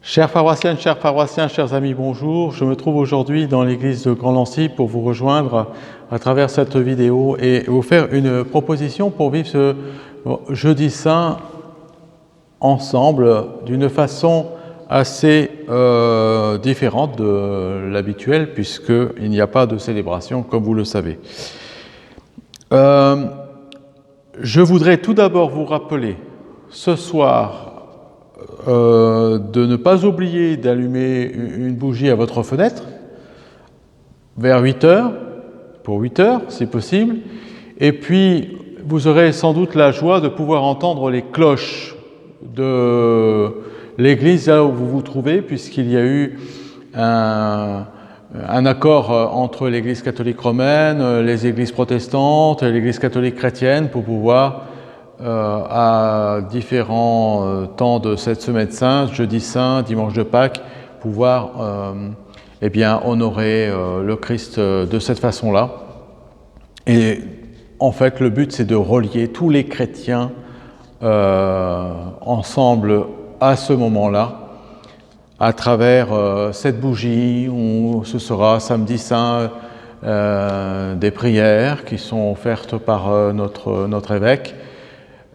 Chères paroissiennes, chers paroissiens, chers amis, bonjour. Je me trouve aujourd'hui dans l'église de Grand-Lancy pour vous rejoindre à travers cette vidéo et vous faire une proposition pour vivre ce jeudi saint ensemble d'une façon assez différente de l'habituel puisqu'il n'y a pas de célébration comme vous le savez. Je voudrais tout d'abord vous rappeler ce soir de ne pas oublier d'allumer une bougie à votre fenêtre vers 8h, pour 8h si possible, et puis vous aurez sans doute la joie de pouvoir entendre les cloches de l'église là où vous vous trouvez, puisqu'il y a eu un accord entre l'église catholique romaine, les églises protestantes et l'église catholique chrétienne pour pouvoir à différents temps de cette semaine sainte, jeudi saint, dimanche de Pâques, pouvoir honorer le Christ de cette façon-là. Et en fait, le but, c'est de relier tous les chrétiens ensemble à ce moment-là, à travers cette bougie où ce sera samedi saint des prières qui sont offertes par notre évêque.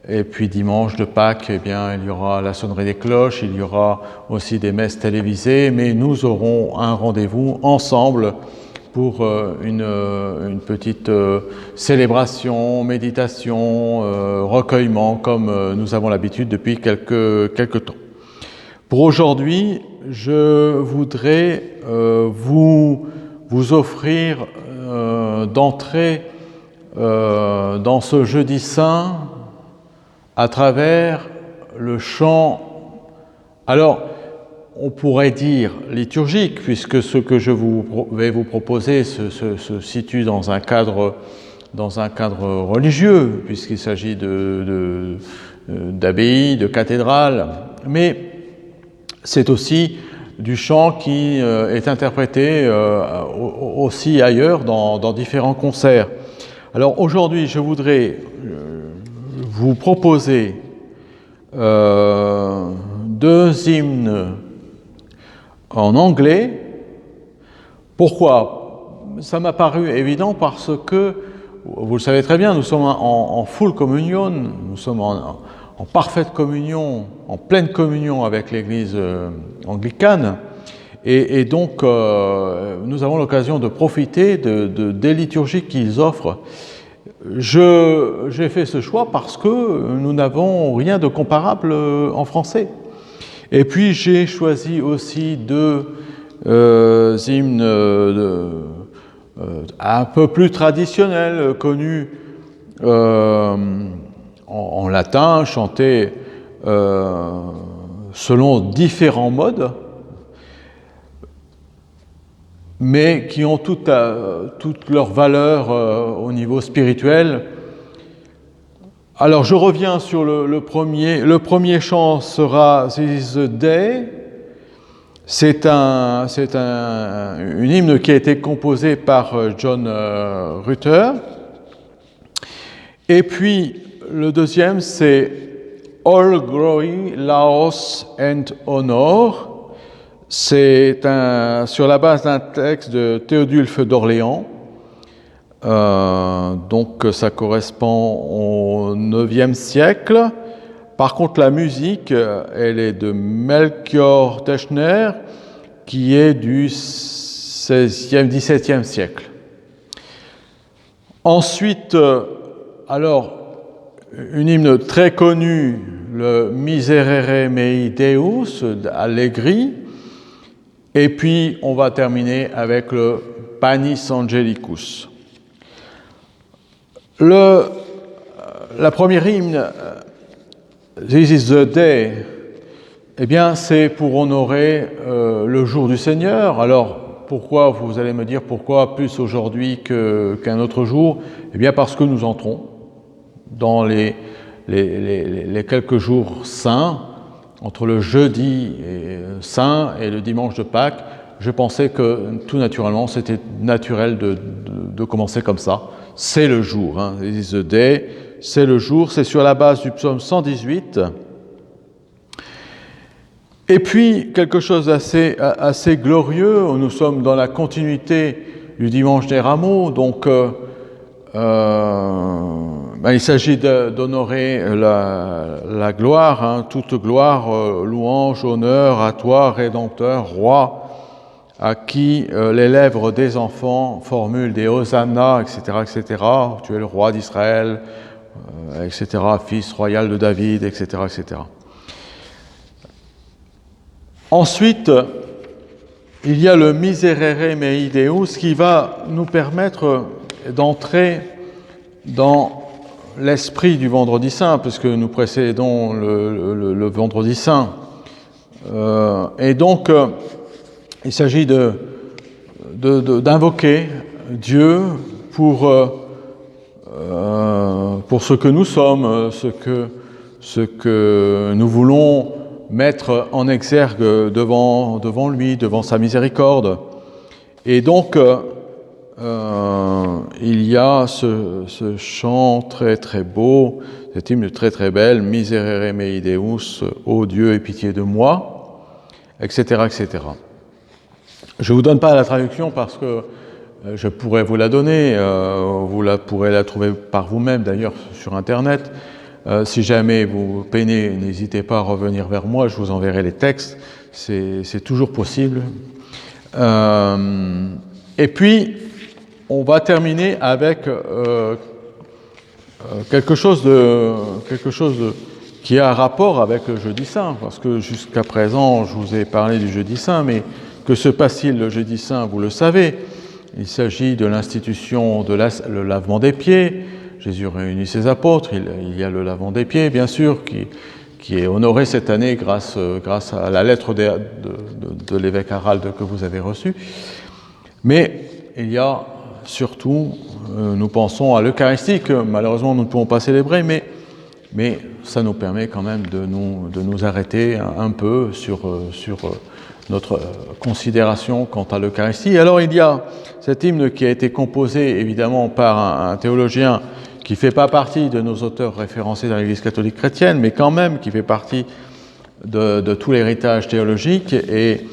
Et puis dimanche de Pâques, il y aura la sonnerie des cloches, il y aura aussi des messes télévisées, mais nous aurons un rendez-vous ensemble pour une petite célébration, méditation, recueillement, comme nous avons l'habitude depuis quelques temps. Pour aujourd'hui, je voudrais vous offrir d'entrer dans ce jeudi saint à travers le chant, alors on pourrait dire liturgique, puisque ce que je vais vous proposer se situe dans un cadre religieux, puisqu'il s'agit d'abbaye, de cathédrale, mais c'est aussi du chant qui est interprété aussi ailleurs dans différents concerts. Alors aujourd'hui, je voudrais vous proposer deux hymnes en anglais. Pourquoi ? Ça m'a paru évident parce que, vous le savez très bien, nous sommes en full communion, nous sommes en parfaite communion, en pleine communion avec l'Église anglicane, et donc nous avons l'occasion de profiter des liturgies qu'ils offrent. J'ai fait ce choix parce que nous n'avons rien de comparable en français. Et puis j'ai choisi aussi deux hymnes un peu plus traditionnels, connus en latin, chantés selon différents modes, mais qui ont toute leur valeur au niveau spirituel. Alors je reviens sur le premier. Le premier chant sera This is the Day. C'est une hymne qui a été composée par John Rutter. Et puis le deuxième, c'est All Glory, Laos and Honor. C'est sur la base d'un texte de Théodulphe d'Orléans. Donc ça correspond au IXe siècle. Par contre, la musique, elle est de Melchior Techner, qui est du XVIIe siècle. Ensuite, alors, une hymne très connue, le Miserere mei Deus d'Allegri. Et puis, on va terminer avec le Panis Angelicus. La première hymne, This is the Day, c'est pour honorer le jour du Seigneur. Alors, pourquoi, vous allez me dire, pourquoi plus aujourd'hui qu'un autre jour ? Parce que nous entrons dans les quelques jours saints, entre le jeudi saint et le dimanche de Pâques. Je pensais que tout naturellement, c'était naturel de commencer comme ça. C'est le jour, This is the day, c'est le jour, c'est sur la base du psaume 118. Et puis, quelque chose d'assez glorieux, nous sommes dans la continuité du dimanche des rameaux, donc il s'agit d'honorer la gloire, hein, toute gloire, louange, honneur à toi, Rédempteur, Roi, à qui les lèvres des enfants formulent des hosanna, etc., etc. Tu es le roi d'Israël, etc., fils royal de David, etc., etc. Ensuite, il y a le Miserere Mei Deus qui va nous permettre d'entrer dans l'esprit du Vendredi Saint, puisque nous précédons le Vendredi Saint. Et donc, il s'agit d'invoquer Dieu pour ce que nous sommes, ce que nous voulons mettre en exergue devant lui, devant sa miséricorde. Et donc, il y a ce chant très très beau, cet hymne très très belle, Miserere mei Deus, ô Dieu, aie pitié de moi, etc., etc. Je ne vous donne pas la traduction parce que je pourrais vous la donner, vous pourrez la trouver par vous-même d'ailleurs sur Internet. Si jamais vous peinez, n'hésitez pas à revenir vers moi, je vous enverrai les textes, c'est toujours possible. Et puis, on va terminer avec quelque chose qui a un rapport avec le Jeudi Saint, parce que jusqu'à présent, je vous ai parlé du Jeudi Saint, mais que se passe-t-il le Jeudi Saint, vous le savez. Il s'agit de l'institution de le lavement des pieds. Jésus réunit ses apôtres, il y a le lavement des pieds, bien sûr, qui est honoré cette année grâce à la lettre de l'évêque Harald que vous avez reçue. Mais il y a surtout, nous pensons à l'Eucharistie, que malheureusement nous ne pouvons pas célébrer, mais ça nous permet quand même de nous arrêter un peu sur notre considération quant à l'Eucharistie. Alors il y a cet hymne qui a été composé évidemment par un théologien qui ne fait pas partie de nos auteurs référencés dans l'Église catholique chrétienne, mais quand même qui fait partie de tout l'héritage théologique. Et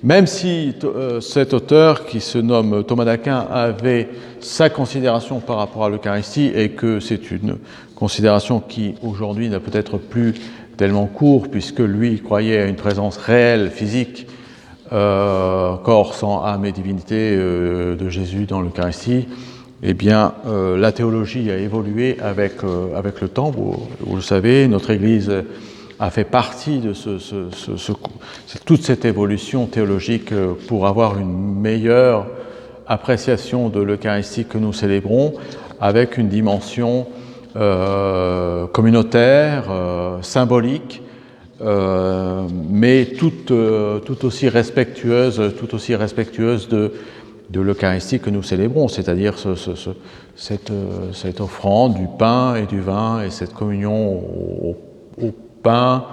même si cet auteur, qui se nomme Thomas d'Aquin, avait sa considération par rapport à l'Eucharistie, et que c'est une considération qui aujourd'hui n'a peut-être plus tellement cours, puisque lui croyait à une présence réelle, physique, corps, sang, âme et divinité de Jésus dans l'Eucharistie, eh bien, la théologie a évolué avec le temps. Vous le savez, notre Église a fait partie de toute cette évolution théologique pour avoir une meilleure appréciation de l'Eucharistie que nous célébrons, avec une dimension communautaire, symbolique, mais tout aussi respectueuse de l'Eucharistie que nous célébrons, c'est-à-dire cette offrande du pain et du vin et cette communion au pain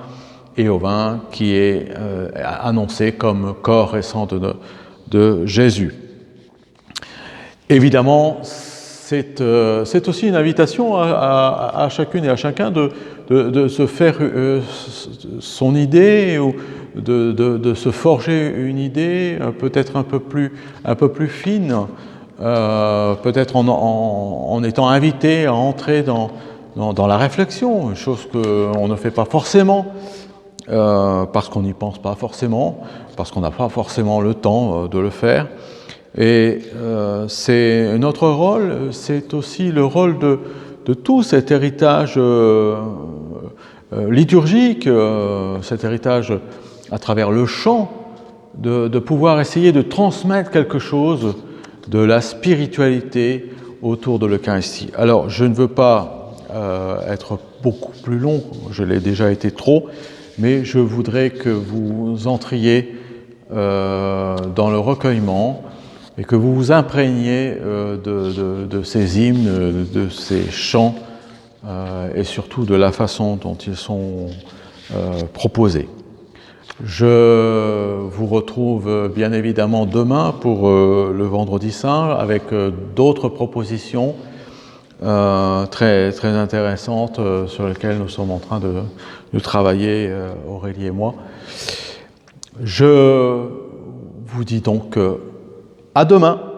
et au vin qui est annoncée comme corps et sang de Jésus. Évidemment, c'est aussi une invitation à chacune et à chacun de se faire son idée, ou de se forger une idée peut-être un peu plus fine, peut-être en étant invité à entrer dans la réflexion, une chose qu'on ne fait pas forcément, parce qu'on n'y pense pas forcément, parce qu'on n'a pas forcément le temps de le faire. Et c'est notre rôle, c'est aussi le rôle de tout cet héritage liturgique, cet héritage à travers le chant, de pouvoir essayer de transmettre quelque chose de la spiritualité autour de l'Eucharistie. Alors, je ne veux pas être beaucoup plus long, je l'ai déjà été trop, mais je voudrais que vous entriez dans le recueillement et que vous vous imprégniez de ces hymnes, de ces chants, et surtout de la façon dont ils sont proposés. Je vous retrouve bien évidemment demain pour le Vendredi Saint avec d'autres propositions très, très intéressantes sur lesquelles nous sommes en train de travailler, Aurélie et moi. Je vous dis donc à demain.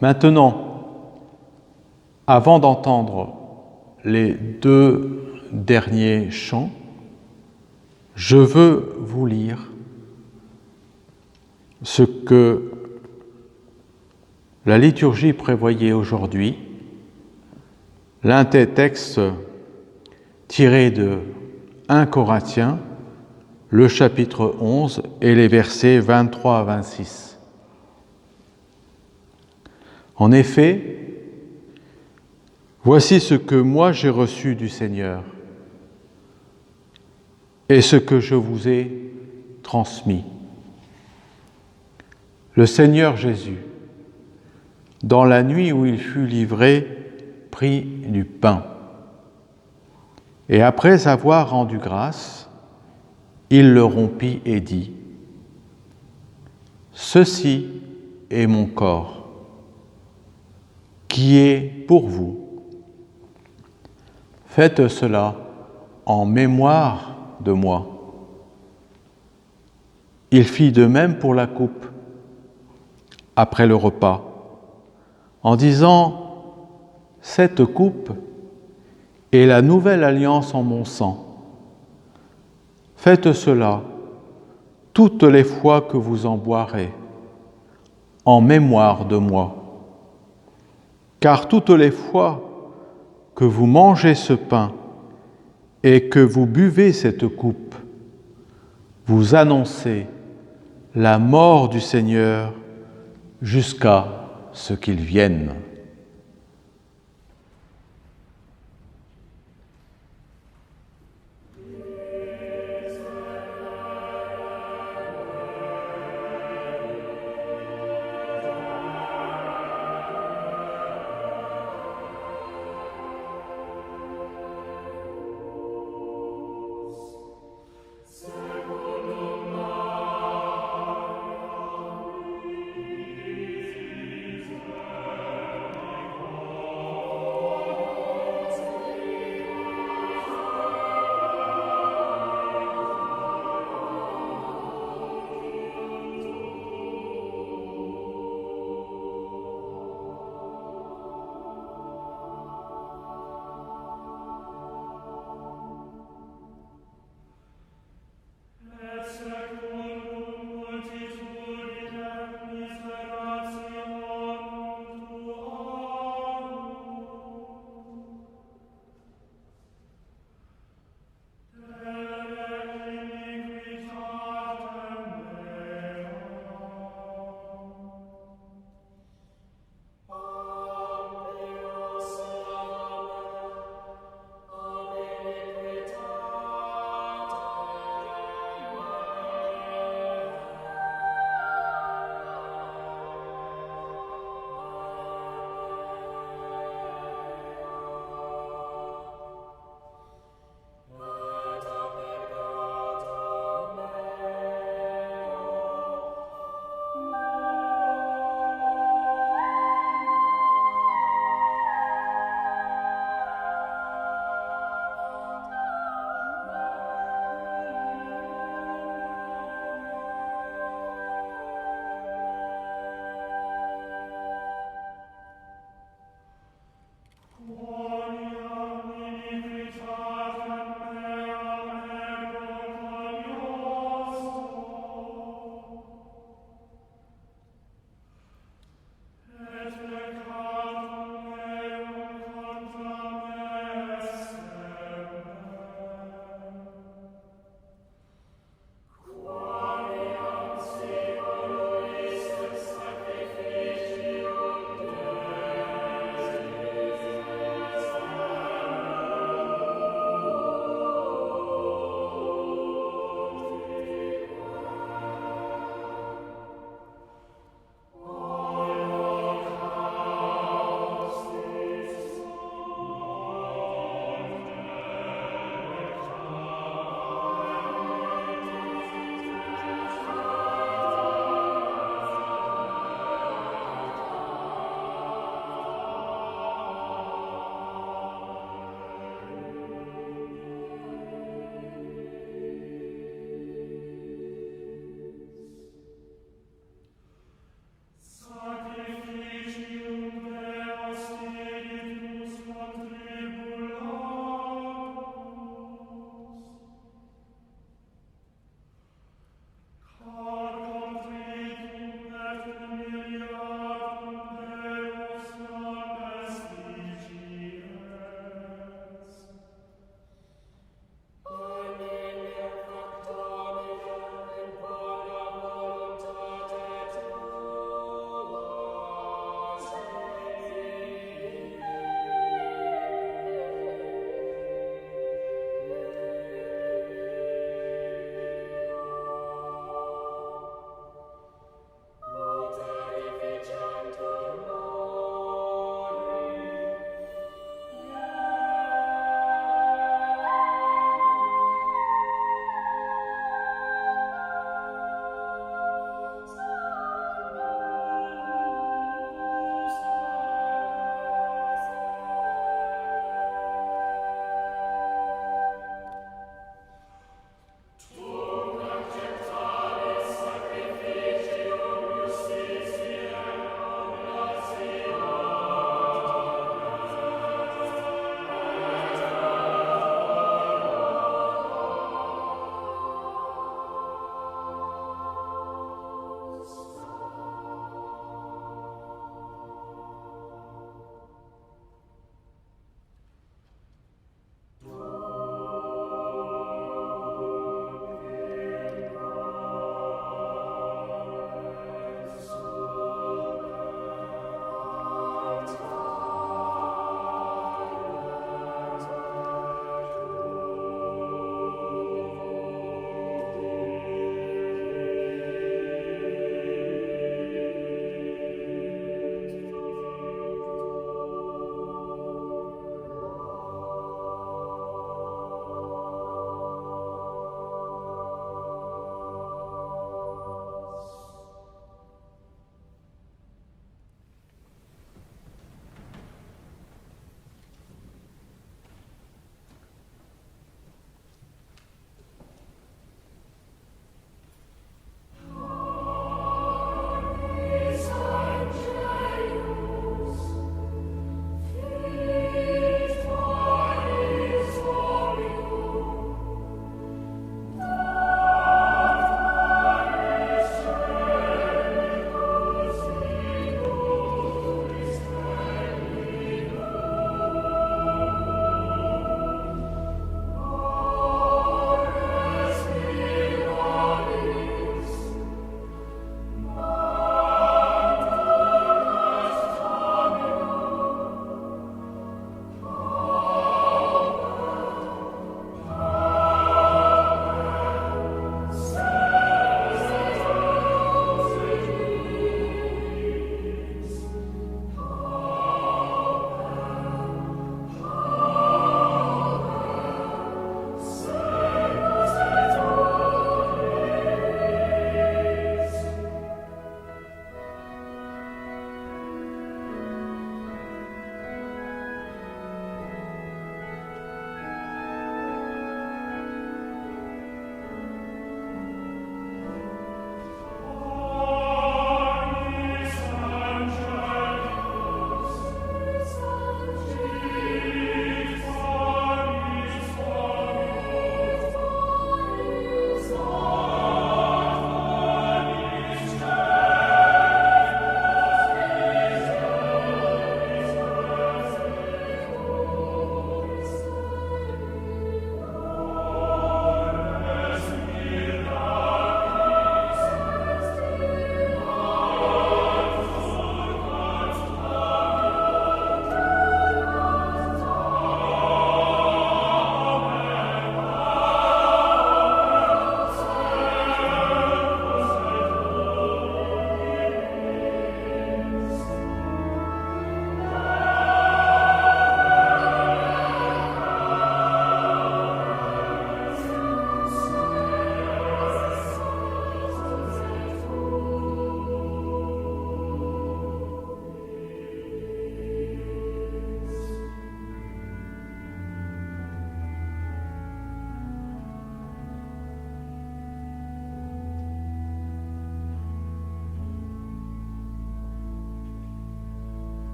Maintenant, avant d'entendre les deux derniers chants, je veux vous lire ce que la liturgie prévoyait aujourd'hui, l'un des textes tirés de 1 Corinthiens, le chapitre 11 et les versets 23 à 26. En effet, voici ce que moi j'ai reçu du Seigneur et ce que je vous ai transmis. Le Seigneur Jésus, dans la nuit où il fut livré, prit du pain. Et après avoir rendu grâce, il le rompit et dit : « Ceci est mon corps, qui est pour vous. Faites cela en mémoire de moi. » Il fit de même pour la coupe, après le repas, en disant : « Cette coupe est la nouvelle alliance en mon sang. Faites cela toutes les fois que vous en boirez, en mémoire de moi. Car toutes les fois que vous mangez ce pain et que vous buvez cette coupe, vous annoncez la mort du Seigneur jusqu'à ce qu'il vienne. »